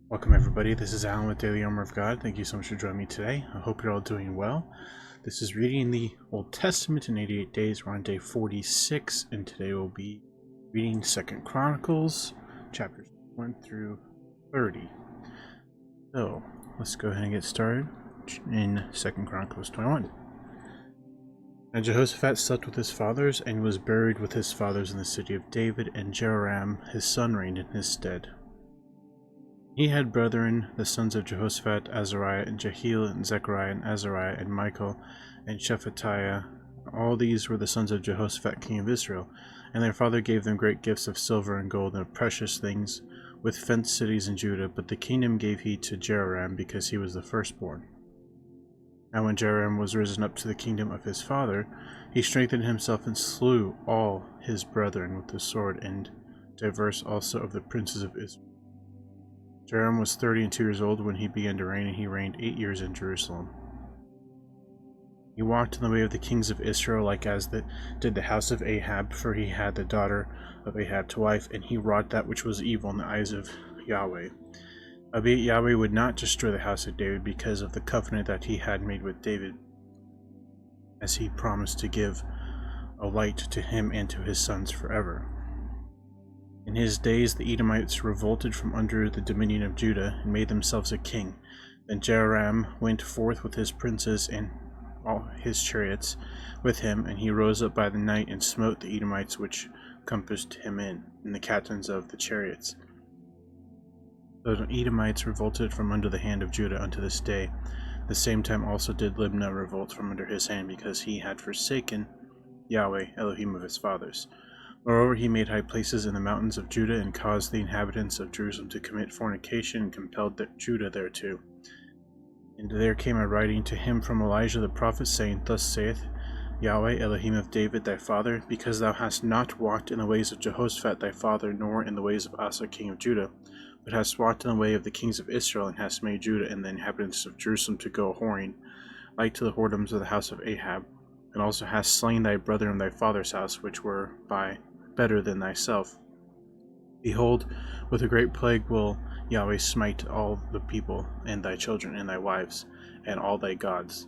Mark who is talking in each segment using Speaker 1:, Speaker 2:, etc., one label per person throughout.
Speaker 1: Welcome everybody, this is Alan with Daily Armour of God. Thank you so much for joining me today. I hope you're all doing well. This is reading the Old Testament in 88 days. We're on day 46, and today we'll be reading 2nd Chronicles, chapters 1 through 30. So, let's go ahead and get started in 2nd Chronicles 21. And Jehoshaphat slept with his fathers, and was buried with his fathers in the city of David, and Jehoram his son reigned in his stead. He had brethren, the sons of Jehoshaphat, Azariah, and Jehiel, and Zechariah, and Azariah, and Michael, and Shephatiah. All these were the sons of Jehoshaphat, king of Israel, and their father gave them great gifts of silver and gold, and of precious things, with fenced cities in Judah. But the kingdom gave he to Jehoram, because he was the firstborn. Now when Jehoram was risen up to the kingdom of his father, he strengthened himself, and slew all his brethren with the sword, and divers also of the princes of Israel. Jehoram was 32 years old when he began to reign, and he reigned 8 years in Jerusalem. He walked in the way of the kings of Israel, like as did the house of Ahab, for he had the daughter of Ahab to wife, and he wrought that which was evil in the eyes of Yahweh. Albeit Yahweh would not destroy the house of David because of the covenant that he had made with David, as he promised to give a light to him and to his sons forever. In his days the Edomites revolted from under the dominion of Judah, and made themselves a king. Then Jehoram went forth with his princes and all his chariots with him, and he rose up by the night, and smote the Edomites which compassed him in, and the captains of the chariots. The Edomites revolted from under the hand of Judah unto this day. The same time also did Libnah revolt from under his hand, because he had forsaken Yahweh, Elohim of his fathers. Moreover, he made high places in the mountains of Judah, and caused the inhabitants of Jerusalem to commit fornication, and compelled Judah thereto. And there came a writing to him from Elijah the prophet, saying, Thus saith Yahweh, Elohim of David thy father, because thou hast not walked in the ways of Jehoshaphat thy father, nor in the ways of Asa king of Judah, but hast walked in the way of the kings of Israel, and hast made Judah and the inhabitants of Jerusalem to go a-whoring, like to the whoredoms of the house of Ahab, and also hast slain thy brother in thy father's house, which were by better than thyself. Behold, with a great plague will Yahweh smite all the people, and thy children, and thy wives, and all thy gods.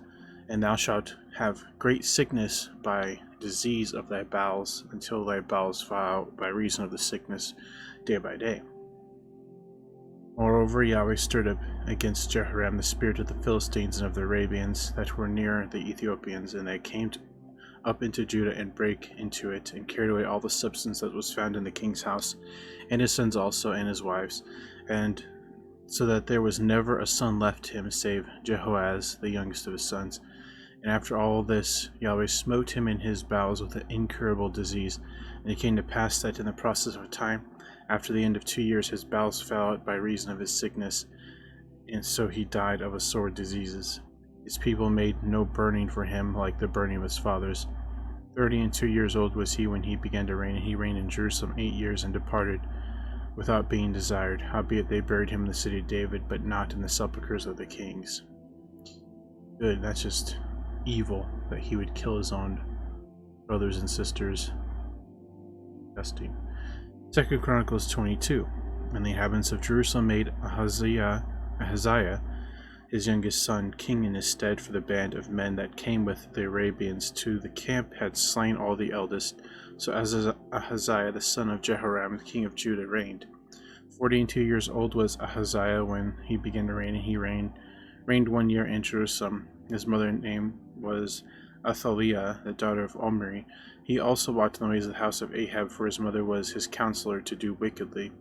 Speaker 1: And thou shalt have great sickness by disease of thy bowels, until thy bowels fall out by reason of the sickness day by day. Moreover, Yahweh stirred up against Jehoram the spirit of the Philistines and of the Arabians that were near the Ethiopians, and they came up into Judah, and brake into it, and carried away all the substance that was found in the king's house, and his sons also, and his wives, and so that there was never a son left him, save Jehoaz, the youngest of his sons. And after all this, Yahweh smote him in his bowels with an incurable disease. And it came to pass that in the process of time, after the end of 2 years, his bowels fell out by reason of his sickness, and so he died of a sore diseases. His people made no burning for him like the burning of his fathers. 32 years old was he when he began to reign, and he reigned in Jerusalem 8 years, and departed without being desired. Howbeit they buried him in the city of David, but not in the sepulchres of the kings. Good, that's just evil that he would kill his own brothers and sisters. Disgusting. 2 Chronicles 22. And the inhabitants of Jerusalem made Ahaziah, his youngest son, king in his stead, for the band of men that came with the Arabians to the camp had slain all the eldest. So Ahaziah the son of Jehoram, king of Judah, reigned. 42 years old was Ahaziah when he began to reign, and he reigned 1 year in Jerusalem. His mother's name was Athaliah, the daughter of Omri. He also walked in the ways of the house of Ahab, for his mother was his counselor to do wickedly.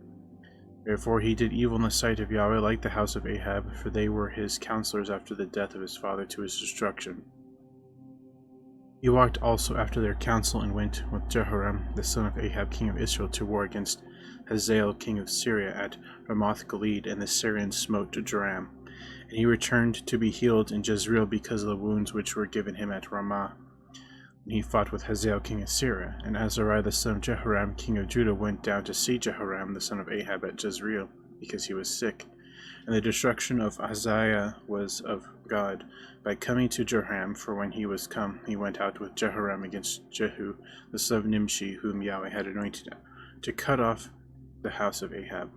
Speaker 1: Therefore he did evil in the sight of Yahweh, like the house of Ahab, for they were his counselors after the death of his father to his destruction. He walked also after their counsel, and went with Jehoram, the son of Ahab, king of Israel, to war against Hazael, king of Syria, at Ramoth Gilead, and the Syrians smote Joram. And he returned to be healed in Jezreel because of the wounds which were given him at Ramah. And he fought with Hazael, king of Syria. And Azariah, the son of Jehoram, king of Judah, went down to see Jehoram, the son of Ahab, at Jezreel, because he was sick. And the destruction of Ahaziah was of God, by coming to Jehoram, for when he was come, he went out with Jehoram against Jehu, the son of Nimshi, whom Yahweh had anointed, to cut off the house of Ahab.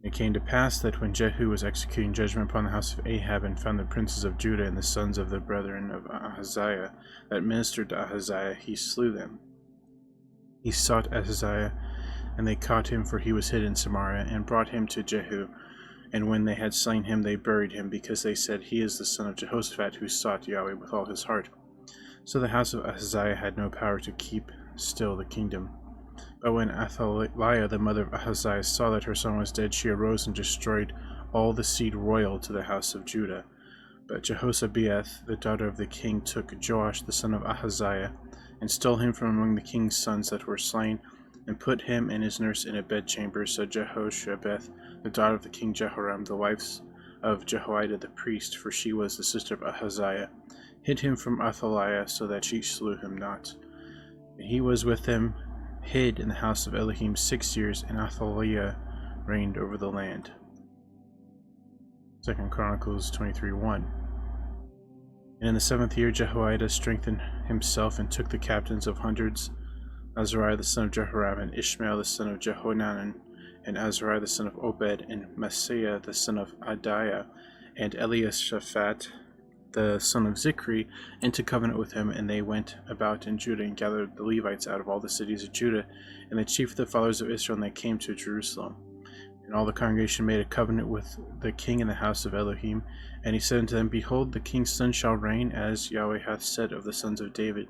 Speaker 1: It came to pass that when Jehu was executing judgment upon the house of Ahab, and found the princes of Judah and the sons of the brethren of Ahaziah that ministered to Ahaziah, he slew them. He sought Ahaziah, and they caught him, for he was hid in Samaria, and brought him to Jehu. And when they had slain him, they buried him, because they said, He is the son of Jehoshaphat, who sought Yahweh with all his heart. So the house of Ahaziah had no power to keep still the kingdom. But when Athaliah, the mother of Ahaziah, saw that her son was dead, she arose and destroyed all the seed royal to the house of Judah. But Jehoshabeath, the daughter of the king, took Joash, the son of Ahaziah, and stole him from among the king's sons that were slain, and put him and his nurse in a bedchamber. So Jehoshabeath, the daughter of the king Jehoram, the wife of Jehoiada the priest, for she was the sister of Ahaziah, hid him from Athaliah, so that she slew him not. And he was with them, hid in the house of Elohim 6 years, and Athaliah reigned over the land. 2 Chronicles 23:1. And in the 7th year Jehoiada strengthened himself, and took the captains of hundreds, Azariah the son of Jehoram, and Ishmael the son of Jehohanan, and Azariah the son of Obed, and Maaseiah the son of Adaiah, and Eliashaphat the son of Zichri, into covenant with him. And they went about in Judah, and gathered the Levites out of all the cities of Judah, and the chief of the fathers of Israel, and they came to Jerusalem. And all the congregation made a covenant with the king in the house of Elohim. And he said unto them, Behold, the king's son shall reign, as Yahweh hath said of the sons of David.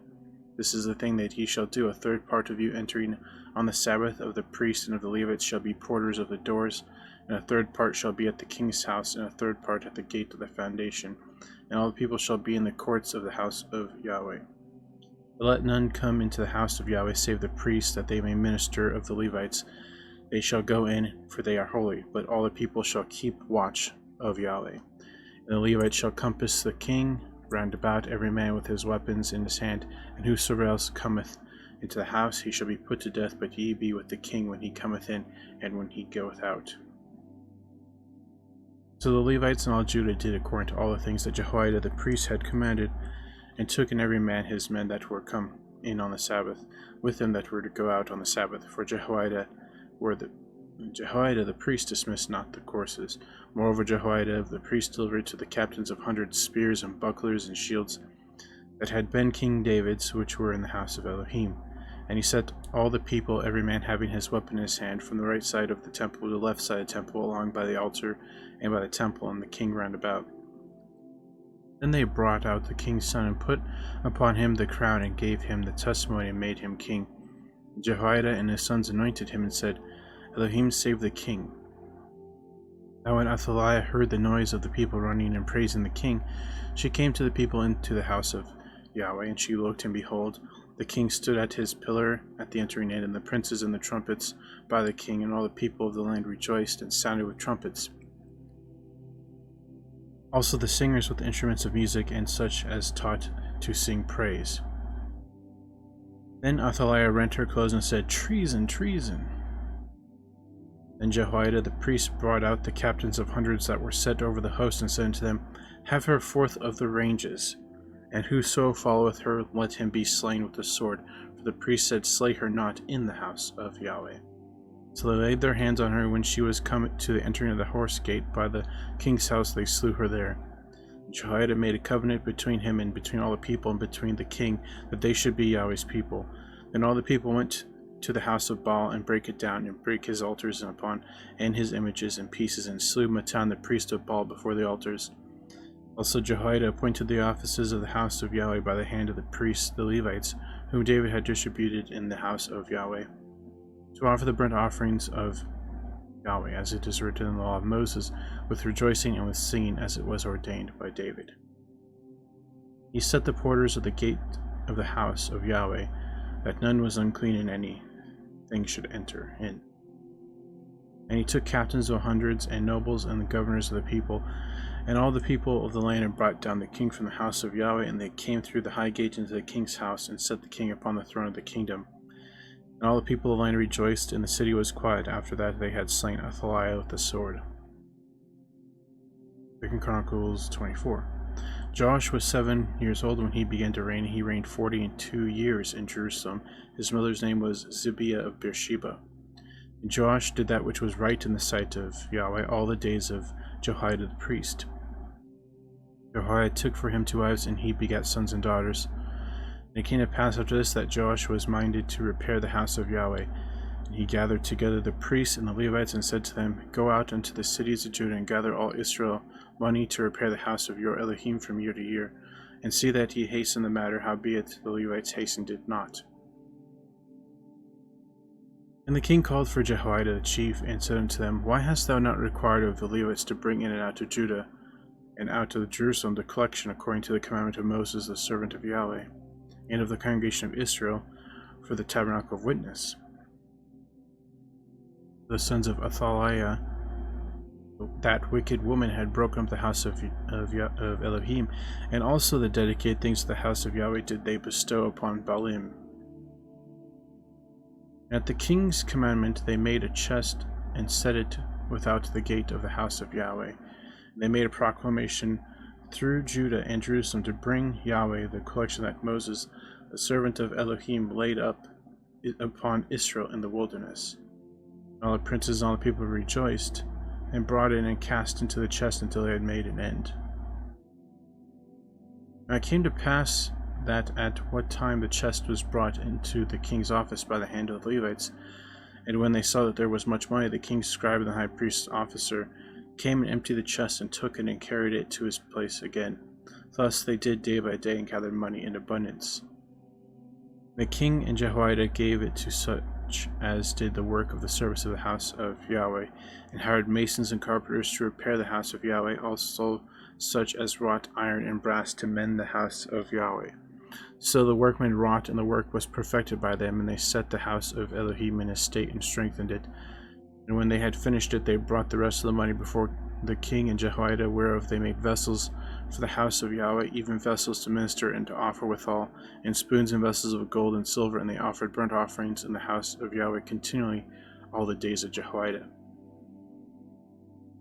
Speaker 1: This is the thing that he shall do. A third part of you entering on the Sabbath of the priests and of the Levites shall be porters of the doors, and a third part shall be at the king's house, and a third part at the gate of the foundation. And all the people shall be in the courts of the house of Yahweh. But let none come into the house of Yahweh save the priests, that they may minister of the Levites. They shall go in, for they are holy, but all the people shall keep watch of Yahweh. And the Levites shall compass the king round about, every man with his weapons in his hand, and whosoever else cometh into the house, he shall be put to death, but ye be with the king when he cometh in, and when he goeth out. So the Levites and all Judah did according to all the things that Jehoiada the priest had commanded, and took in every man his men that were come in on the Sabbath, with them that were to go out on the Sabbath. For Jehoiada the priest dismissed not the courses. Moreover, Jehoiada the priest delivered to the captains of hundreds spears and bucklers and shields that had been King David's, which were in the house of Elohim. And he set all the people, every man having his weapon in his hand, from the right side of the temple to the left side of the temple, along by the altar and by the temple, and the king round about. Then they brought out the king's son, and put upon him the crown, and gave him the testimony, and made him king. Jehoiada and his sons anointed him, and said, Elohim save the king. Now when Athaliah heard the noise of the people running and praising the king, she came to the people into the house of Yahweh, and she looked, and behold, the king stood at his pillar at the entering in, and the princes and the trumpets by the king, and all the people of the land rejoiced and sounded with trumpets. Also the singers with instruments of music, and such as taught to sing praise. Then Athaliah rent her clothes and said, Treason, treason! Then Jehoiada the priest brought out the captains of hundreds that were set over the host, and said unto them, Have her forth of the ranges, and whoso followeth her, let him be slain with the sword. For the priest said, Slay her not in the house of Yahweh. So they laid their hands on her. When she was come to the entering of the horse gate by the king's house, they slew her there. Jehoiada made a covenant between him and between all the people, and between the king, that they should be Yahweh's people. Then all the people went to the house of Baal, and brake it down, and brake his altars and his images in pieces, and slew Mattan the priest of Baal before the altars. Also Jehoiada appointed the offices of the house of Yahweh by the hand of the priests, the Levites, whom David had distributed in the house of Yahweh, to offer the burnt offerings of Yahweh, as it is written in the law of Moses, with rejoicing and with singing, as it was ordained by David. He set the porters of the gate of the house of Yahweh, that none was unclean in anything should enter in. And he took captains of hundreds, and nobles, and the governors of the people, and all the people of the land, and brought down the king from the house of Yahweh. And they came through the high gate into the king's house, and set the king upon the throne of the kingdom. And all the people of the land rejoiced, and the city was quiet after that they had slain Athaliah with the sword. 2 Chronicles 24. Joash was 7 years old when he began to reign. He reigned 42 years in Jerusalem. His mother's name was Zibiah of Beersheba. And Joash did that which was right in the sight of Yahweh all the days of Jehoiada the priest. Jehoiada took for him 2 wives, and he begat sons and daughters. And it came to pass after this that Joash was minded to repair the house of Yahweh. And he gathered together the priests and the Levites, and said to them, Go out unto the cities of Judah, and gather all Israel money to repair the house of your Elohim from year to year, and see that ye hasten the matter. Howbeit the Levites hastened it not. And the king called for Jehoiada the chief, and said unto them, Why hast thou not required of the Levites to bring in and out of Judah, and out of Jerusalem the collection according to the commandment of Moses the servant of Yahweh, and of the congregation of Israel, for the tabernacle of witness? The sons of Athaliah, that wicked woman, had broken up the house of Elohim, and also the dedicated things of the house of Yahweh did they bestow upon Baalim. At the king's commandment they made a chest and set it without the gate of the house of Yahweh. They made a proclamation through Judah and Jerusalem to bring Yahweh the collection that Moses, the servant of Elohim, laid up upon Israel in the wilderness. And all the princes and all the people rejoiced, and brought in and cast into the chest until they had made an end. Now it came to pass that at what time the chest was brought into the king's office by the hand of the Levites, and when they saw that there was much money, the king's scribe and the high priest's officer came and emptied the chest, and took it and carried it to his place again. Thus they did day by day, and gathered money in abundance. The king and Jehoiada gave it to such as did the work of the service of the house of Yahweh, and hired masons and carpenters to repair the house of Yahweh, also such as wrought iron and brass to mend the house of Yahweh. So the workmen wrought, and the work was perfected by them, and they set the house of Elohim in a state and strengthened it. And when they had finished it, they brought the rest of the money before the king and Jehoiada, whereof they made vessels for the house of Yahweh, even vessels to minister and to offer withal, and spoons and vessels of gold and silver, and they offered burnt offerings in the house of Yahweh continually all the days of Jehoiada.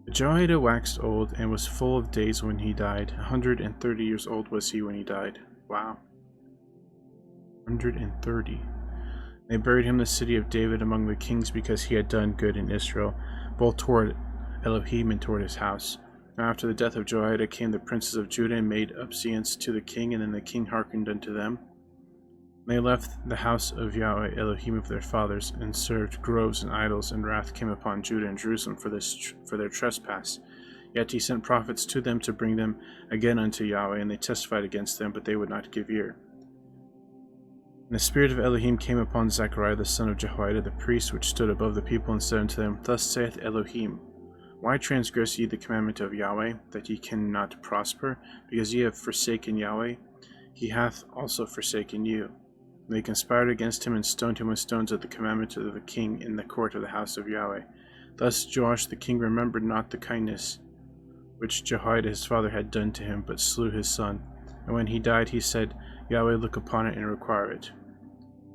Speaker 1: But Jehoiada waxed old, and was full of days when he died. 130 years old was he when he died. Wow. 130. They buried him in the city of David among the kings, because he had done good in Israel, both toward Elohim and toward his house. Now after the death of Jehoiada came the princes of Judah, and made obeisance to the king, and then the king hearkened unto them. They left the house of Yahweh Elohim of their fathers, and served groves and idols, and wrath came upon Judah and Jerusalem for their trespass. Yet he sent prophets to them to bring them again unto Yahweh, and they testified against them, but they would not give ear. And the spirit of Elohim came upon Zechariah the son of Jehoiada the priest, which stood above the people, and said unto them, Thus saith Elohim, Why transgress ye the commandment of Yahweh, that ye cannot prosper? Because ye have forsaken Yahweh, he hath also forsaken you. And they conspired against him, and stoned him with stones at the commandment of the king in the court of the house of Yahweh. Thus Joash the king remembered not the kindness which Jehoiada his father had done to him, but slew his son. And when he died, he said, Yahweh look upon it and require it.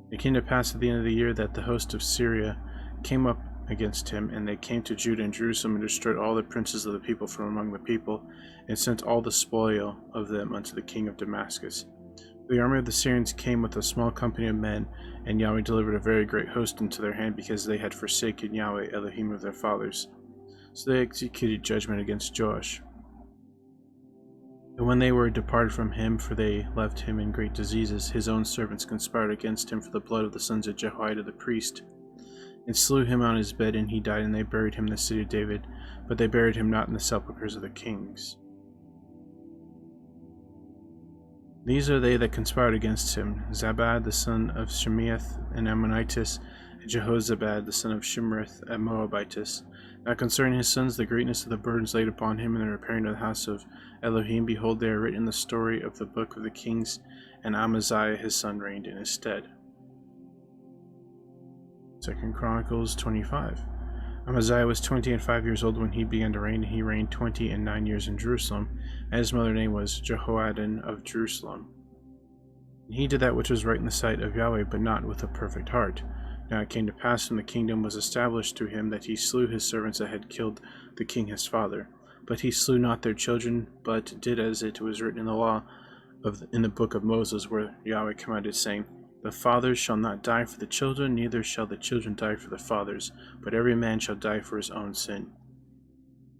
Speaker 1: It came to pass at the end of the year that the host of Syria came up against him, and they came to Judah and Jerusalem, and destroyed all the princes of the people from among the people, and sent all the spoil of them unto the king of Damascus. The army of the Syrians came with a small company of men, and Yahweh delivered a very great host into their hand, because they had forsaken Yahweh Elohim of their fathers. So they executed judgment against Joash. And when they were departed from him, for they left him in great diseases, his own servants conspired against him for the blood of the sons of Jehoiada the priest, and slew him on his bed, and he died, and they buried him in the city of David, but they buried him not in the sepulchres of the kings. These are they that conspired against him, Zabad the son of Shemeath, an Ammonitis, and Jehozabad the son of Shimrith, a Moabitis. Now concerning his sons, the greatness of the burdens laid upon him, and the repairing of the house of Elohim, behold, they are written in the story of the book of the kings, and Amaziah his son reigned in his stead. 2 Chronicles 25. Amaziah was 25 years old when he began to reign, and he reigned 29 years in Jerusalem, and his mother's name was Jehoaddan of Jerusalem. And he did that which was right in the sight of Yahweh, but not with a perfect heart. Now it came to pass when the kingdom was established to him, that he slew his servants that had killed the king his father. But he slew not their children, but did as it was written in the law in the book of Moses, where Yahweh commanded, saying, The fathers shall not die for the children, neither shall the children die for the fathers, but every man shall die for his own sin.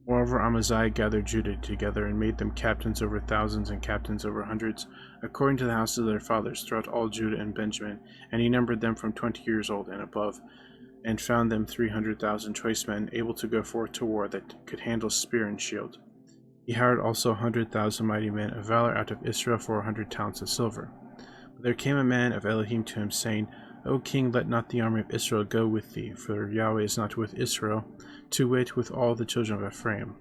Speaker 1: Moreover, Amaziah gathered Judah together and made them captains over thousands and captains over hundreds, according to the houses of their fathers, throughout all Judah and Benjamin. And he numbered them from 20 years old and above, and found them 300,000 choice men, able to go forth to war, that could handle spear and shield. He hired also 100,000 mighty men of valor out of Israel for 100 talents of silver. But there came a man of Elohim to him, saying, O king, let not the army of Israel go with thee, for Yahweh is not with Israel, to wit, with all the children of Ephraim.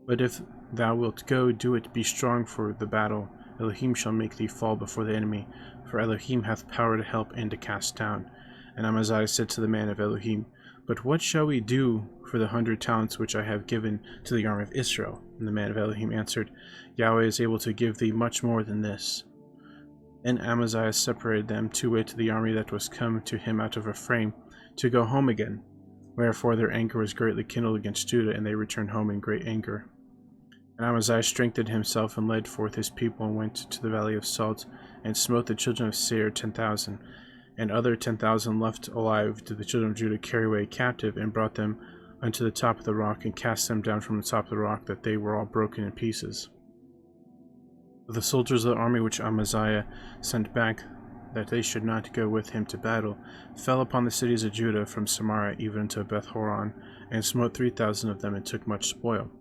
Speaker 1: But if thou wilt go, do it, be strong for the battle. Elohim shall make thee fall before the enemy, for Elohim hath power to help and to cast down. And Amaziah said to the man of Elohim, But what shall we do for the 100 talents which I have given to the army of Israel? And the man of Elohim answered, Yahweh is able to give thee much more than this. Then Amaziah separated them, to wit, the army that was come to him out of Ephraim, to go home again. Wherefore their anger was greatly kindled against Judah, and they returned home in great anger. And Amaziah strengthened himself, and led forth his people, and went to the valley of Salt, and smote the children of Seir 10,000. And other 10,000 left alive did the children of Judah carry away captive, and brought them unto the top of the rock, and cast them down from the top of the rock, that they were all broken in pieces. The soldiers of the army which Amaziah sent back, that they should not go with him to battle, fell upon the cities of Judah from Samaria even to Beth-horon, and smote 3,000 of them, and took much spoil.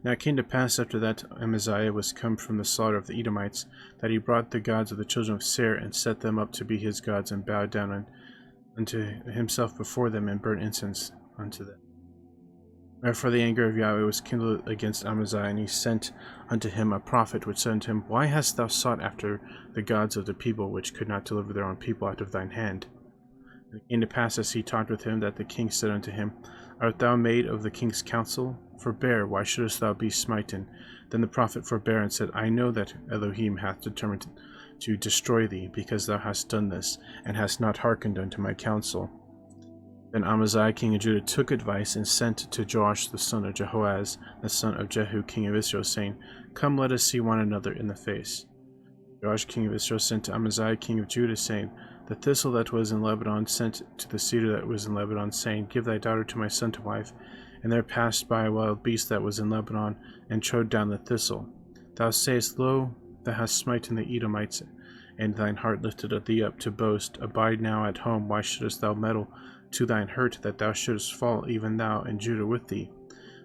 Speaker 1: Now it came to pass after that Amaziah was come from the slaughter of the Edomites, that he brought the gods of the children of Seir, and set them up to be his gods, and bowed down unto himself before them, and burnt incense unto them. Wherefore the anger of Yahweh was kindled against Amaziah, and he sent unto him a prophet, which said unto him, Why hast thou sought after the gods of the people, which could not deliver their own people out of thine hand? And it came to pass, as he talked with him, that the king said unto him, Art thou made of the king's counsel? Forbear, why shouldest thou be smitten? Then the prophet forbare, and said, I know that Elohim hath determined to destroy thee, because thou hast done this, and hast not hearkened unto my counsel. Then Amaziah king of Judah took advice, and sent to Joash the son of Jehoaz, the son of Jehu king of Israel, saying, Come, let us see one another in the face. Joash king of Israel sent to Amaziah king of Judah, saying, The thistle that was in Lebanon sent to the cedar that was in Lebanon, saying, Give thy daughter to my son to wife. And there passed by a wild beast that was in Lebanon, and trode down the thistle. Thou sayest, Lo, thou hast smitten the Edomites, and thine heart lifted thee up to boast. Abide now at home, why shouldest thou meddle to thine hurt, that thou shouldest fall, even thou and Judah with thee?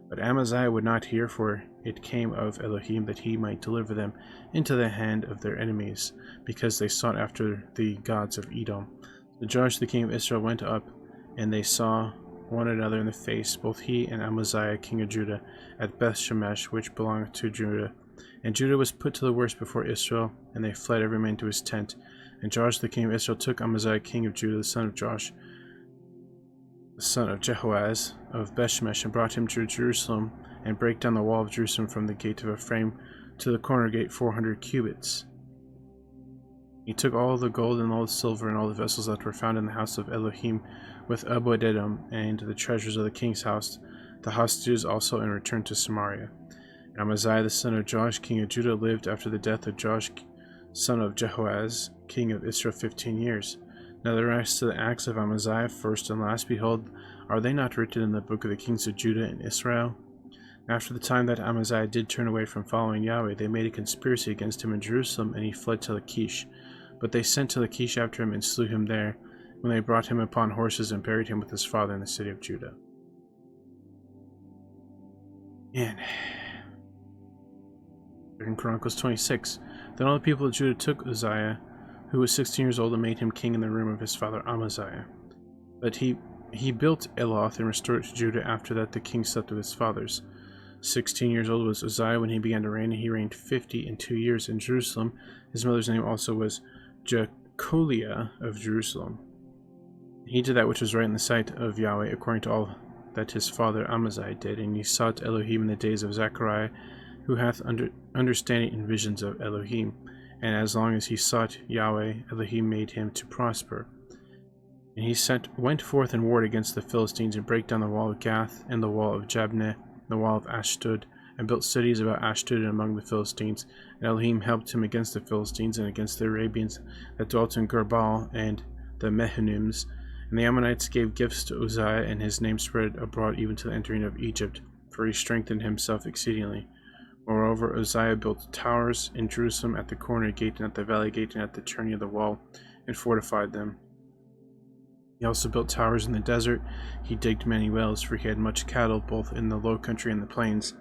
Speaker 1: But Amaziah would not hear, for it came of Elohim that he might deliver them into the hand of their enemies, because they sought after the gods of Edom. So Joash the king of Israel went up, and they saw one another in the face, both he and Amaziah king of Judah, at Beth-shemesh, which belonged to Judah. And Judah was put to the worst before Israel, and they fled every man to his tent. And Joash the king of Israel took Amaziah king of Judah, the son of Joash, the son of Jehoaz of Beth-shemesh, and brought him to Jerusalem, and brake down the wall of Jerusalem from the gate of Ephraim to the corner gate 400 cubits. He took all the gold and all the silver and all the vessels that were found in the house of Elohim with Obed-edom, and the treasures of the king's house, the hostages also, and returned to Samaria. And Amaziah the son of Joash king of Judah lived after the death of Joash son of Jehoaz king of Israel 15 years. Now the rest of the acts of Amaziah, first and last, behold, are they not written in the book of the kings of Judah and Israel? After the time that Amaziah did turn away from following Yahweh, they made a conspiracy against him in Jerusalem, and he fled to Lachish. But they sent to Lachish after him, and slew him there, when they brought him upon horses, and buried him with his father in the city of Judah. And in Chronicles 26, then all the people of Judah took Uzziah, who was 16 years old, and made him king in the room of his father Amaziah. But he built Eloth, and restored it to Judah. After that the king slept with his fathers. 16 years old was Uzziah when he began to reign, and he reigned 52 years in Jerusalem. His mother's name also was Jecholiah of Jerusalem. He did that which was right in the sight of Yahweh, according to all that his father Amaziah did. And he sought Elohim in the days of Zechariah, who hath understanding in visions of Elohim. And as long as he sought Yahweh, Elohim made him to prosper. And he went forth and warred against the Philistines, and brake down the wall of Gath, and the wall of Jabneh, the wall of Ashdod, and built cities about Ashdod and among the Philistines. And Elohim helped him against the Philistines and against the Arabians that dwelt in Gerbal and the Mehunims. And the Ammonites gave gifts to Uzziah, and his name spread abroad even to the entering of Egypt, for he strengthened himself exceedingly. Moreover, Uzziah built towers in Jerusalem at the corner gate and at the valley gate and at the turning of the wall, and fortified them. He also built towers in the desert. He digged many wells, for he had much cattle, both in the low country and the plains.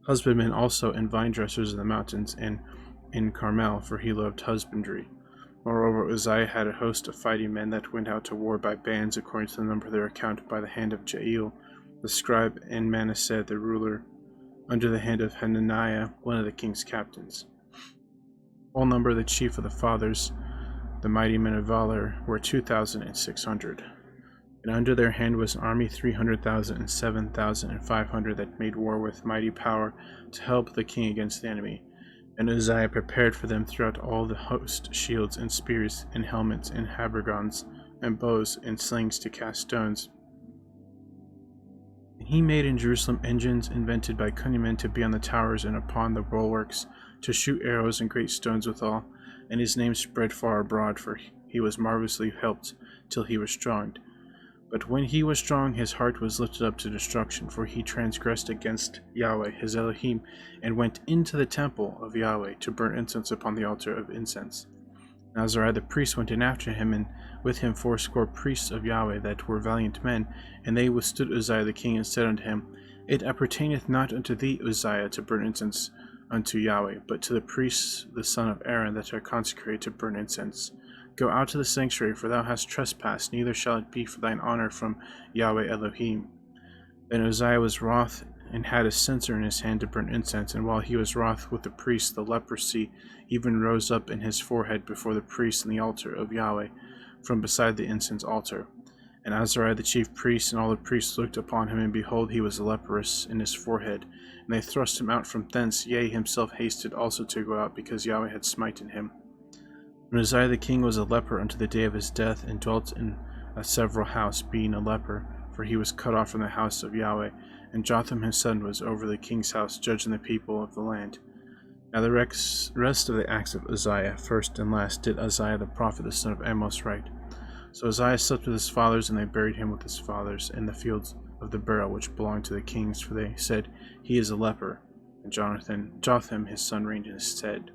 Speaker 1: Husbandmen also and vine dressers in the mountains, and in Carmel, for he loved husbandry. Moreover, Uzziah had a host of fighting men that went out to war by bands, according to the number of their account, by the hand of Jael, the scribe, and Manasseh the ruler, under the hand of Hananiah, one of the king's captains. All number of the chief of the fathers, the mighty men of valor, were 2,600. And under their hand was an army 300,000 and 7,500 that made war with mighty power to help the king against the enemy. And Uzziah prepared for them throughout all the host shields and spears and helmets and habergeons and bows and slings to cast stones. And he made in Jerusalem engines invented by cunning men to be on the towers and upon the bulwarks, to shoot arrows and great stones withal. And his name spread far abroad, for he was marvelously helped till he was strong. But when he was strong, his heart was lifted up to destruction, for he transgressed against Yahweh his Elohim, and went into the temple of Yahweh to burn incense upon the altar of incense. And Azariah the priest went in after him, and with him 80 priests of Yahweh that were valiant men, and they withstood Uzziah the king, and said unto him, It appertaineth not unto thee, Uzziah, to burn incense unto Yahweh, but to the priests the son of Aaron that are consecrated to burn incense. Go out to the sanctuary, for thou hast trespassed, neither shall it be for thine honor from Yahweh Elohim. Then Uzziah was wroth, and had a censer in his hand to burn incense, and while he was wroth with the priests, the leprosy even rose up in his forehead before the priests in the altar of Yahweh, from beside the incense altar. And Azariah the chief priest and all the priests looked upon him, and behold, he was leprous in his forehead. And they thrust him out from thence, yea, himself hasted also to go out, because Yahweh had smitten him. And Uzziah the king was a leper unto the day of his death, and dwelt in a several house, being a leper, for he was cut off from the house of Yahweh. And Jotham his son was over the king's house, judging the people of the land. Now the rest of the acts of Uzziah, first and last, did Uzziah the prophet, the son of Amos, write. So Uzziah slept with his fathers, and they buried him with his fathers in the fields of the burial which belonged to the kings, for they said, He is a leper. And Jotham his son reigned in his stead.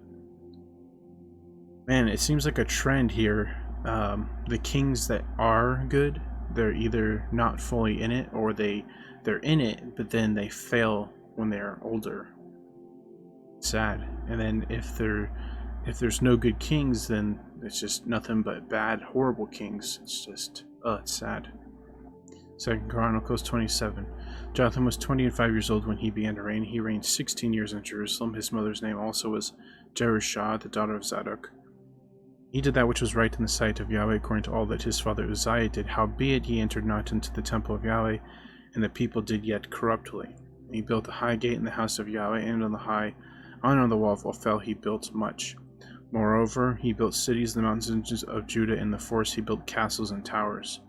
Speaker 1: Man, it seems like a trend here. The kings that are good, they're either not fully in it, or they're in it, but then they fail when they're older. Sad. And then if there's no good kings, then it's just nothing but bad, horrible kings. It's just, it's sad. 2 Chronicles 27. Jotham was 25 years old when he began to reign. He reigned 16 years in Jerusalem. His mother's name also was Jerushah, the daughter of Zadok. He did that which was right in the sight of Yahweh, according to all that his father Uzziah did. Howbeit he entered not into the temple of Yahweh, and the people did yet corruptly. And he built a high gate in the house of Yahweh, and on the wall of Ophel he built much. Moreover, he built cities in the mountains of Judah. In the forest he built castles and towers.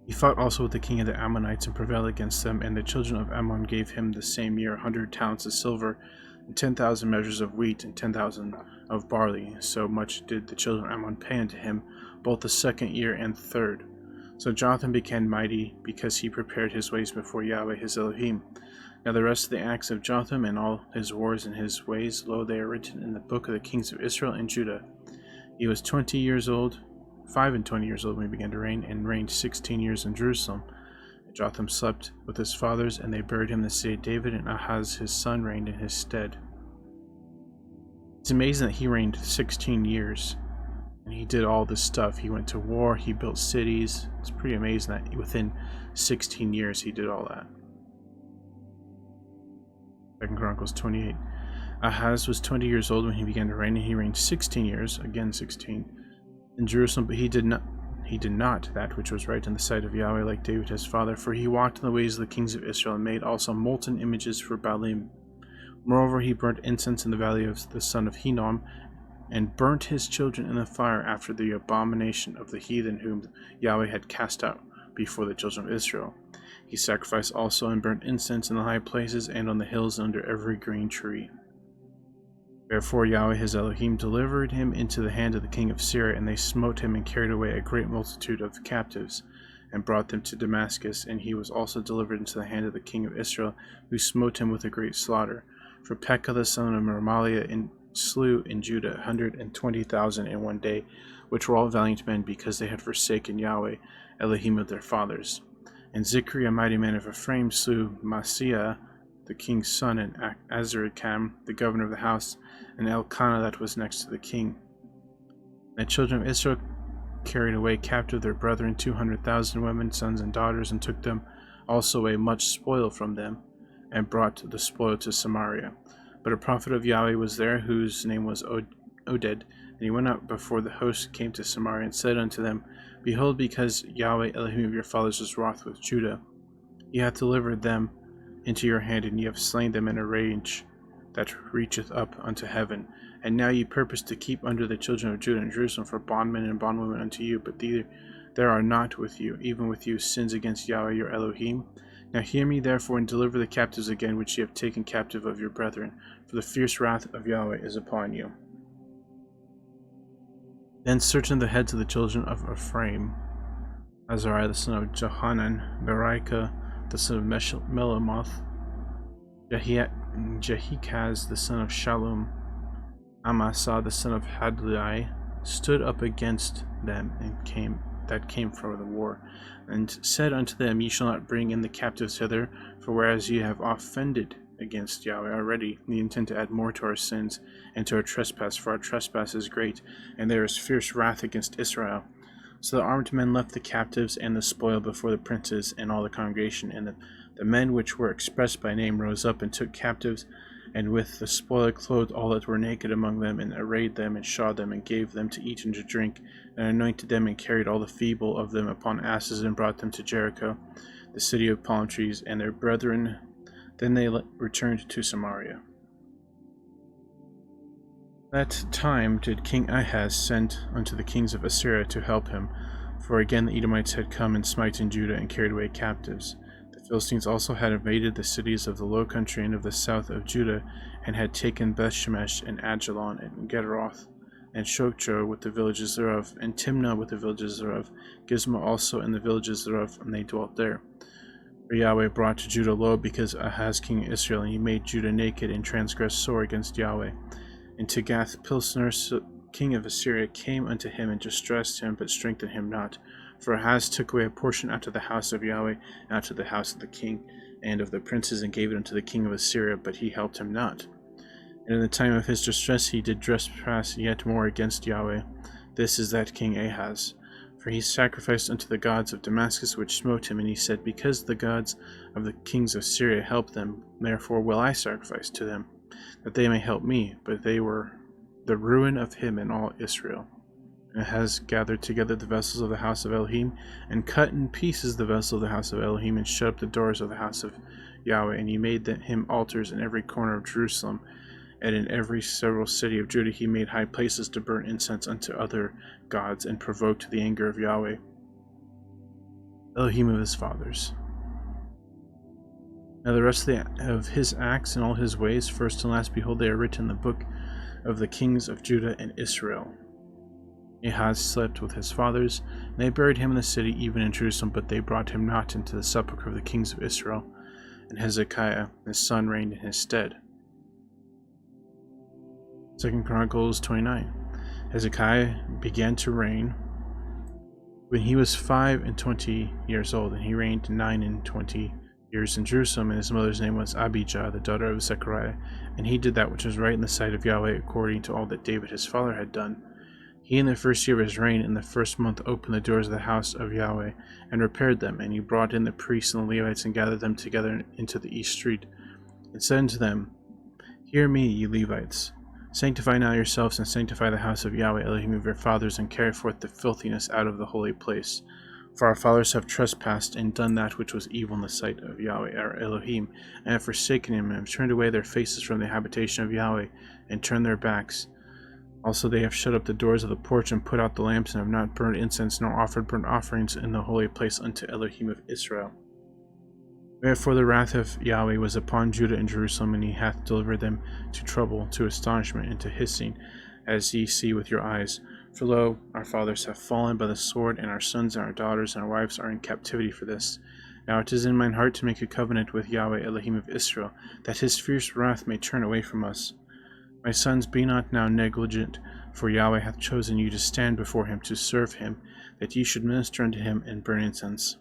Speaker 1: He fought also with the king of the Ammonites, and prevailed against them, and the children of Ammon gave him the same year 100 talents of silver, and 10,000 measures of wheat, and 10,000 of barley. So much did the children of Ammon pay unto him, both the second year and third. So Jotham became mighty, because he prepared his ways before Yahweh his Elohim. Now the rest of the acts of Jotham, and all his wars and his ways, lo, they are written in the book of the kings of Israel and Judah. He was 5 and 20 years old when he began to reign, and reigned 16 years in Jerusalem. And Jotham slept with his fathers, and they buried him in the city of David, and Ahaz his son reigned in his stead. It's amazing that he reigned 16 years, and he did all this stuff. He went to war, he built cities. It's pretty amazing that within 16 years he did all that. 2 Chronicles 28. Ahaz was 20 years old when he began to reign, and he reigned 16 years, again 16, in Jerusalem, but he did not that which was right in the sight of Yahweh, like David his father, for he walked in the ways of the kings of Israel, and made also molten images for Baalim. Moreover, he burnt incense in the valley of the son of Hinnom, and burnt his children in the fire after the abomination of the heathen whom Yahweh had cast out before the children of Israel. He sacrificed also and burnt incense in the high places and on the hills under every green tree. Therefore Yahweh his Elohim delivered him into the hand of the king of Syria, and they smote him and carried away a great multitude of the captives, and brought them to Damascus. And he was also delivered into the hand of the king of Israel, who smote him with a great slaughter. For Pekah the son of Remaliah slew in Judah 120,000 in one day, which were all valiant men, because they had forsaken Yahweh, Elohim of their fathers. And Zikri, a mighty man of Ephraim, slew Maaseiah, the king's son, and Azrikam, the governor of the house, and Elkanah that was next to the king. And the children of Israel carried away captive their brethren 200,000 women, sons, and daughters, and took them also away much spoil from them, and brought the spoil to Samaria. But a prophet of Yahweh was there, whose name was Oded, and he went out before the host came to Samaria, and said unto them, Behold, because Yahweh Elohim of your fathers is wroth with Judah, he hath delivered them into your hand, and ye have slain them in a rage that reacheth up unto heaven. And now ye purpose to keep under the children of Judah and Jerusalem for bondmen and bondwomen unto you, but there are not with you, even with you, sins against Yahweh your Elohim. Now hear me therefore, and deliver the captives again which ye have taken captive of your brethren, for the fierce wrath of Yahweh is upon you. Then certain of the heads of the children of Ephraim, Azariah the son of Johanan, Berikah the son of Melomoth, Jehikaz the son of Shallum, Amasa the son of Hadlai, stood up against them that came from the war, and said unto them, Ye shall not bring in the captives hither, for whereas ye have offended against Yahweh already, we intend to add more to our sins and to our trespass, for our trespass is great, and there is fierce wrath against Israel. So the armed men left the captives and the spoil before the princes and all the congregation, and the men which were expressed by name rose up and took captives, and with the spoil clothed all that were naked among them, and arrayed them, and shod them, and gave them to eat and to drink, and anointed them, and carried all the feeble of them upon asses, and brought them to Jericho, the city of palm trees, and their brethren. Then they returned to Samaria. That time did King Ahaz send unto the kings of Assyria to help him, for again the Edomites had come and smitten Judah and carried away captives. The Philistines also had invaded the cities of the low country and of the south of Judah, and had taken Bethshemesh and Ajalon and Gederoth, and Shokcho with the villages thereof, and Timnah with the villages thereof, Gizma also and the villages thereof, and they dwelt there. For Yahweh brought to Judah low because Ahaz king of Israel, and he made Judah naked and transgressed sore against Yahweh. And Tigath-Pilsner king of Assyria came unto him and distressed him, but strengthened him not. For Ahaz took away a portion out of the house of Yahweh, and out of the house of the king, and of the princes, and gave it unto the king of Assyria, but he helped him not. And in the time of his distress he did trespass yet more against Yahweh. This is that king Ahaz. For he sacrificed unto the gods of Damascus, which smote him, and he said, Because the gods of the kings of Syria help them, therefore will I sacrifice to them, that they may help me. But they were the ruin of him and all Israel. And Ahaz gathered together the vessels of the house of Elohim, and cut in pieces the vessel of the house of Elohim, and shut up the doors of the house of Yahweh. And he made him altars in every corner of Jerusalem, and in every several city of Judah he made high places to burn incense unto other gods, and provoked the anger of Yahweh, Elohim of his fathers. Now the rest of his acts and all his ways, first and last, behold, they are written in the book of the kings of Judah and Israel. Ahaz slept with his fathers, and they buried him in the city, even in Jerusalem, but they brought him not into the sepulchre of the kings of Israel. And Hezekiah his son reigned in his stead. 2 Chronicles 29. Hezekiah began to reign when he was 25 years old, and he reigned 29 years in Jerusalem, and his mother's name was Abijah, the daughter of Zechariah. And he did that which was right in the sight of Yahweh, according to all that David his father had done. He in the first year of his reign, in the first month, opened the doors of the house of Yahweh, and repaired them. And he brought in the priests and the Levites, and gathered them together into the east street, and said unto them, Hear me, ye Levites. Sanctify now yourselves, and sanctify the house of Yahweh Elohim of your fathers, and carry forth the filthiness out of the holy place. For our fathers have trespassed, and done that which was evil in the sight of Yahweh our Elohim, and have forsaken him, and have turned away their faces from the habitation of Yahweh, and turned their backs. Also they have shut up the doors of the porch, and put out the lamps, and have not burned incense, nor offered burnt offerings in the holy place unto Elohim of Israel. Wherefore the wrath of Yahweh was upon Judah and Jerusalem, and he hath delivered them to trouble, to astonishment, and to hissing, as ye see with your eyes. For lo, our fathers have fallen by the sword, and our sons and our daughters and our wives are in captivity for this. Now it is in mine heart to make a covenant with Yahweh Elohim of Israel, that his fierce wrath may turn away from us. My sons, be not now negligent, for Yahweh hath chosen you to stand before him to serve him, that ye should minister unto him and burn incense.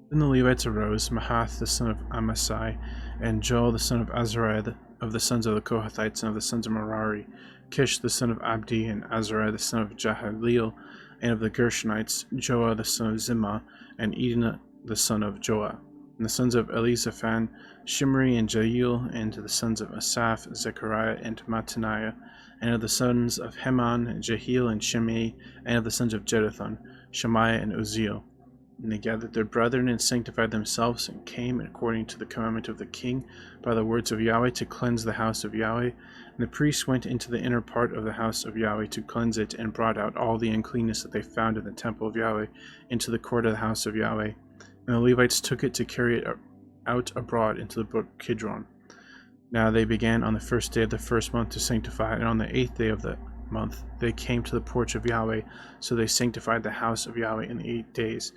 Speaker 1: Then the Levites arose, Mahath the son of Amasai, and Joel the son of Azariah, of the sons of the Kohathites and of the sons of Merari, Kish the son of Abdi, and Azariah the son of Jahaleel, and of the Gershonites, Joah the son of Zimmah, and Eden the son of Joah. And the sons of Elizaphan, Shimri and Jael, and the sons of Asaph, Zechariah and Mattaniah, and of the sons of Heman, Jehiel and Shimei, and of the sons of Jeduthun, Shemaiah and Uzziel. And they gathered their brethren and sanctified themselves, and came, according to the commandment of the king, by the words of Yahweh, to cleanse the house of Yahweh. And the priests went into the inner part of the house of Yahweh to cleanse it, and brought out all the uncleanness that they found in the temple of Yahweh into the court of the house of Yahweh. And the Levites took it to carry it out abroad into the brook Kidron. Now they began on the first day of the first month to sanctify, and on the 8th day of the month they came to the porch of Yahweh. So they sanctified the house of Yahweh in the 8 days.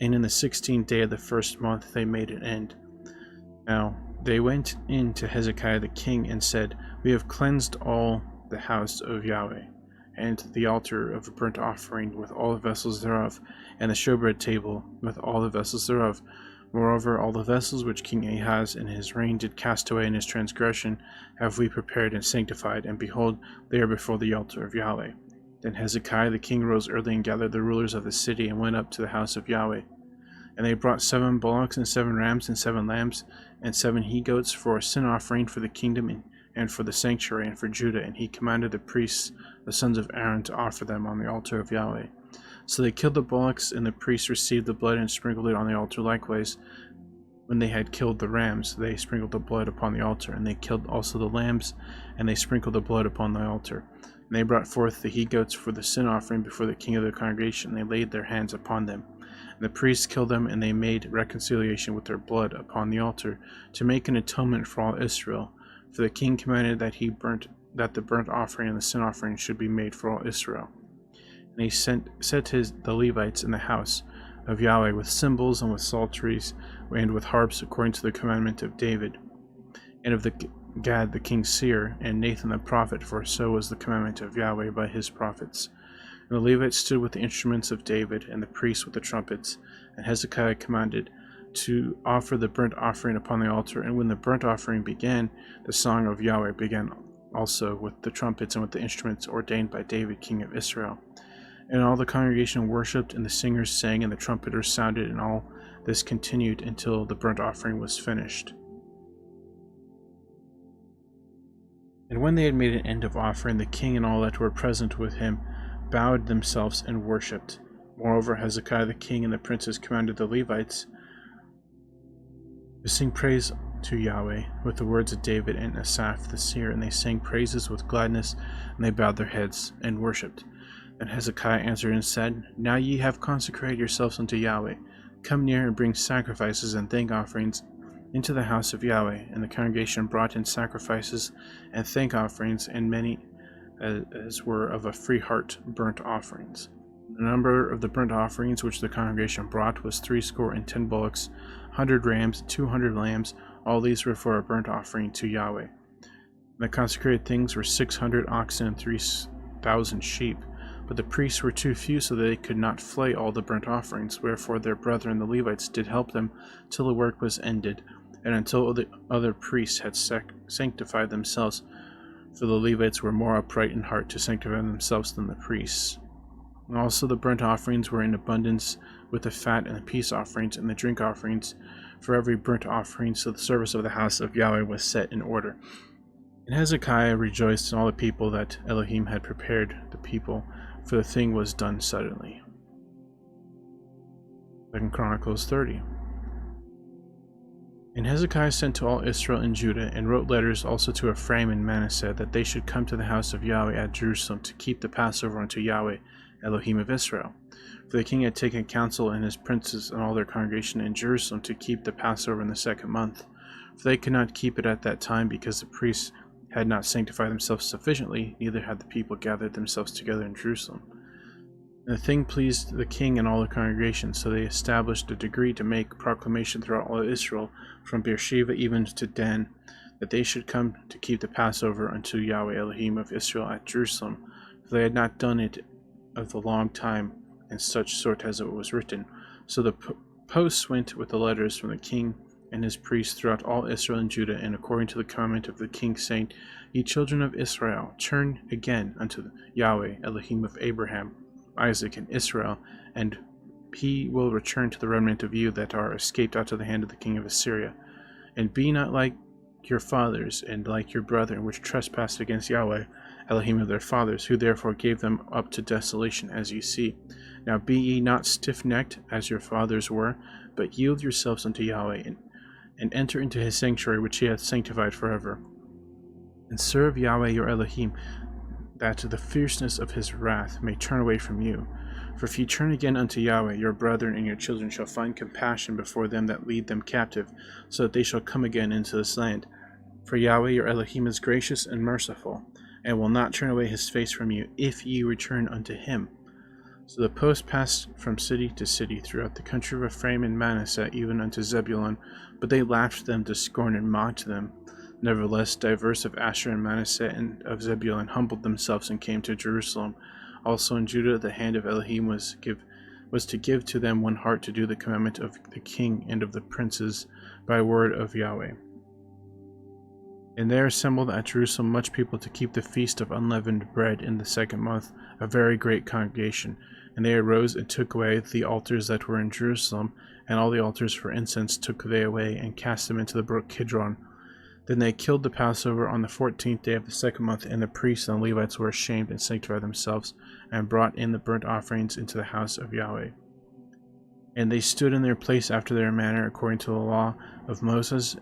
Speaker 1: And in the 16th day of the first month they made an end. Now they went in to Hezekiah the king, and said, We have cleansed all the house of Yahweh, and the altar of burnt offering with all the vessels thereof, and the showbread table with all the vessels thereof. Moreover, all the vessels which King Ahaz in his reign did cast away in his transgression have we prepared and sanctified, and behold, they are before the altar of Yahweh. Then Hezekiah the king rose early and gathered the rulers of the city, and went up to the house of Yahweh. And they brought 7 bullocks and 7 rams and 7 lambs and 7 he-goats for a sin offering for the kingdom and for the sanctuary and for Judah. And he commanded the priests, the sons of Aaron, to offer them on the altar of Yahweh. So they killed the bullocks, and the priests received the blood and sprinkled it on the altar likewise. When they had killed the rams, they sprinkled the blood upon the altar, and they killed also the lambs, and they sprinkled the blood upon the altar. And they brought forth the he-goats for the sin offering before the king of the congregation, and they laid their hands upon them. And the priests killed them, and they made reconciliation with their blood upon the altar, to make an atonement for all Israel. For the king commanded that the burnt offering and the sin offering should be made for all Israel. And he set the Levites in the house of Yahweh with cymbals and with psalteries and with harps, according to the commandment of David, and of the Gad the king's seer, and Nathan the prophet, for so was the commandment of Yahweh by his prophets. And the Levites stood with the instruments of David, and the priests with the trumpets. And Hezekiah commanded to offer the burnt offering upon the altar. And when the burnt offering began, the song of Yahweh began also with the trumpets and with the instruments ordained by David king of Israel. And all the congregation worshipped, and the singers sang, and the trumpeters sounded, and all this continued until the burnt offering was finished. And when they had made an end of offering, the king and all that were present with him bowed themselves and worshipped. Moreover, Hezekiah the king and the princes commanded the Levites to sing praise to Yahweh with the words of David and Asaph the seer, and they sang praises with gladness, and they bowed their heads and worshipped. And Hezekiah answered and said, Now ye have consecrated yourselves unto Yahweh. Come near and bring sacrifices and thank offerings into the house of Yahweh. And the congregation brought in sacrifices and thank offerings, and many as were of a free heart burnt offerings. The number of the burnt offerings which the congregation brought was 70 bullocks, 100 rams, 200 lambs. All these were for a burnt offering to Yahweh. And the consecrated things were 600 oxen and 3,000 sheep. But the priests were too few, so that they could not flay all the burnt offerings. Wherefore their brethren the Levites did help them till the work was ended, and until the other priests had sanctified themselves. For the Levites were more upright in heart to sanctify themselves than the priests. And also the burnt offerings were in abundance, with the fat and the peace offerings and the drink offerings for every burnt offering. So the service of the house of Yahweh was set in order. And Hezekiah rejoiced in all the people that Elohim had prepared the people, for the thing was done suddenly. 2 Chronicles 30. And Hezekiah sent to all Israel and Judah, and wrote letters also to Ephraim and Manasseh, that they should come to the house of Yahweh at Jerusalem to keep the Passover unto Yahweh, Elohim of Israel. For the king had taken counsel and his princes and all their congregation in Jerusalem to keep the Passover in the 2nd month. For they could not keep it at that time, because the priests had not sanctified themselves sufficiently, neither had the people gathered themselves together in Jerusalem. And the thing pleased the king and all the congregation, so they established a decree to make proclamation throughout all Israel, from Beersheba even to Dan, that they should come to keep the Passover unto Yahweh Elohim of Israel at Jerusalem. For they had not done it of a long time, in such sort as it was written. So the posts went with the letters from the king and his priests throughout all Israel and Judah, and according to the commandment of the king, saying, Ye children of Israel, turn again unto Yahweh Elohim of Abraham, Isaac, and Israel, and he will return to the remnant of you that are escaped out of the hand of the king of Assyria. And be not like your fathers, and like your brethren, which trespassed against Yahweh Elohim of their fathers, who therefore gave them up to desolation, as ye see. Now be ye not stiff-necked, as your fathers were, but yield yourselves unto Yahweh, and enter into his sanctuary, which he hath sanctified forever. And serve Yahweh your Elohim, that the fierceness of his wrath may turn away from you. For if ye turn again unto Yahweh, your brethren and your children shall find compassion before them that lead them captive, so that they shall come again into this land. For Yahweh your Elohim is gracious and merciful, and will not turn away his face from you, if ye return unto him. So the post passed from city to city throughout the country of Ephraim and Manasseh, even unto Zebulun, but they laughed them to scorn and mocked them. Nevertheless, divers of Asher and Manasseh and of Zebulun humbled themselves and came to Jerusalem. Also in Judah the hand of Elohim was to give to them one heart to do the commandment of the king and of the princes by word of Yahweh. And there assembled at Jerusalem much people to keep the feast of unleavened bread in the 2nd month, a very great congregation. And they arose and took away the altars that were in Jerusalem, and all the altars for incense took they away, and cast them into the brook Kidron. Then they killed the Passover on the 14th day of the 2nd month, and the priests and the Levites were ashamed and sanctified themselves, and brought in the burnt offerings into the house of Yahweh. And they stood in their place after their manner, according to the law of Moses,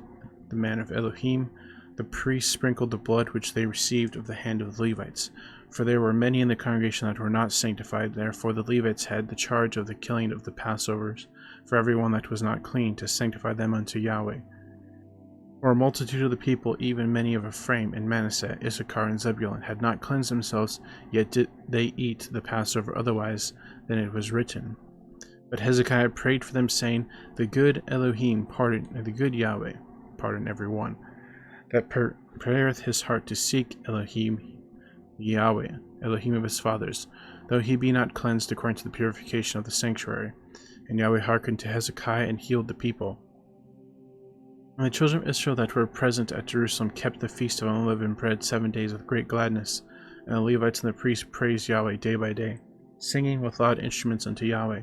Speaker 1: the man of Elohim. The priests sprinkled the blood which they received of the hand of the Levites. For there were many in the congregation that were not sanctified, therefore the Levites had the charge of the killing of the Passovers, for every one that was not clean, to sanctify them unto Yahweh. For a multitude of the people, even many of Ephraim and Manasseh, Issachar and Zebulun, had not cleansed themselves, yet did they eat the Passover otherwise than it was written. But Hezekiah prayed for them, saying, The good Elohim pardon, and the good Yahweh pardon every one that prepareth his heart to seek Elohim, Yahweh, Elohim of his fathers, though he be not cleansed according to the purification of the sanctuary. And Yahweh hearkened to Hezekiah and healed the people. And the children of Israel that were present at Jerusalem kept the feast of unleavened bread 7 days with great gladness. And the Levites and the priests praised Yahweh day by day, singing with loud instruments unto Yahweh.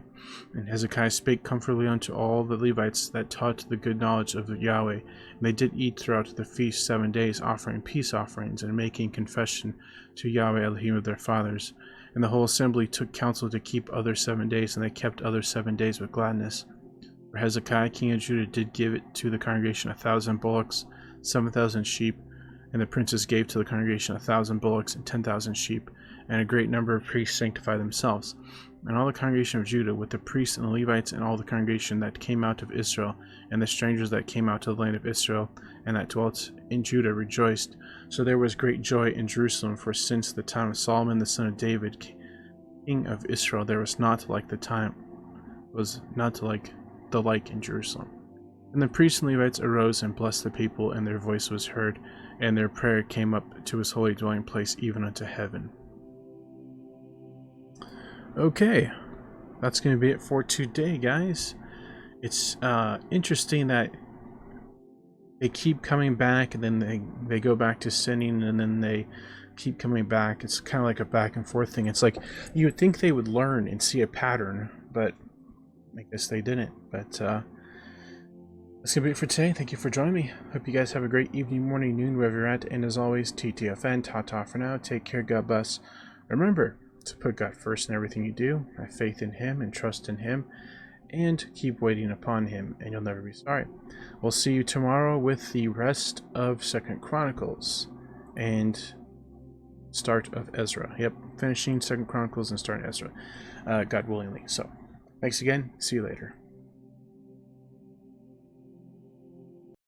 Speaker 1: And Hezekiah spake comfortably unto all the Levites that taught the good knowledge of Yahweh. And they did eat throughout the feast 7 days, offering peace offerings, and making confession to Yahweh Elohim of their fathers. And the whole assembly took counsel to keep other 7 days, and they kept other 7 days with gladness. For Hezekiah king of Judah did give it to the congregation 1,000 bullocks, 7,000 sheep, and the princes gave to the congregation 1,000 bullocks and 10,000 sheep, and a great number of priests sanctified themselves. And all the congregation of Judah, with the priests and the Levites, and all the congregation that came out of Israel, and the strangers that came out to the land of Israel, and that dwelt in Judah, rejoiced. So there was great joy in Jerusalem, for since the time of Solomon the son of David, king of Israel, there was not like the like in Jerusalem. And the priests and Levites arose and blessed the people, and their voice was heard, and their prayer came up to his holy dwelling place, even unto heaven. Okay, that's going to be it for today, guys. It's interesting that they keep coming back, and then they go back to sinning, and then they keep coming back. It's kind of like a back and forth thing. It's like you would think they would learn and see a pattern, but I guess they didn't. But that's going to be it for today. Thank you for joining me. Hope you guys have a great evening, morning, noon, wherever you're at. And as always, TTFN, ta-ta for now. Take care, God bless. Remember to put God first in everything you do. Have faith in Him and trust in Him. And keep waiting upon Him, and you'll never be sorry. We'll see you tomorrow with the rest of 2nd Chronicles. And start of Ezra. Yep, finishing 2nd Chronicles and starting Ezra, God willingly. So, thanks again. See you later.